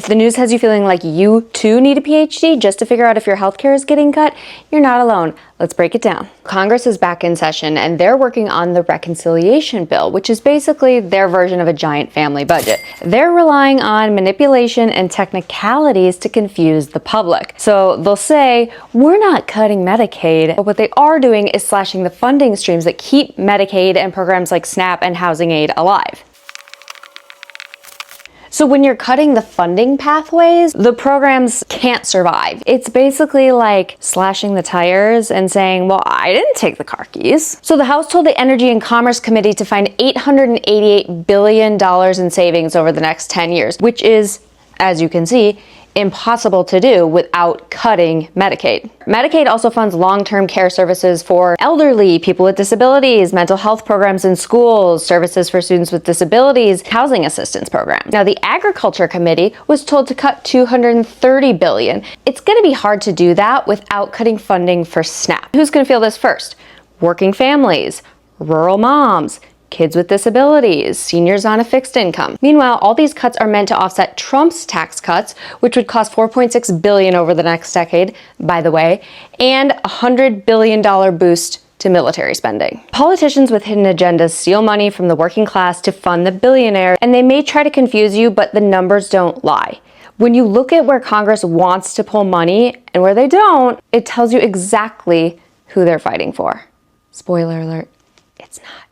If the news has you feeling like you too need a PhD just to figure out if your healthcare is getting cut, you're not alone. Let's break it down. Congress is back in session and they're working on the reconciliation bill, which is basically their version of a giant family budget. They're relying on manipulation and technicalities to confuse the public. So they'll say, we're not cutting Medicaid, but what they are doing is slashing the funding streams that keep Medicaid and programs like SNAP and housing aid alive. So when you're cutting the funding pathways, the programs can't survive. It's basically like slashing the tires and saying, well, I didn't take the car keys. So the House told the Energy and Commerce Committee to find $888 billion in savings over the next 10 years, which is, as you can see, impossible to do without cutting Medicaid. Medicaid also funds long-term care services for elderly, people with disabilities, mental health programs in schools, services for students with disabilities, housing assistance program. Now, the Agriculture Committee was told to cut $230 billion. It's going to be hard to do that without cutting funding for SNAP. Who's going to feel this first? Working families, rural moms, kids with disabilities, seniors on a fixed income. Meanwhile, all these cuts are meant to offset Trump's tax cuts, which would cost $4.6 billion over the next decade, by the way, and a $100 billion boost to military spending. Politicians with hidden agendas steal money from the working class to fund the billionaires, and they may try to confuse you, but the numbers don't lie. When you look at where Congress wants to pull money and where they don't, it tells you exactly who they're fighting for. Spoiler alert, it's not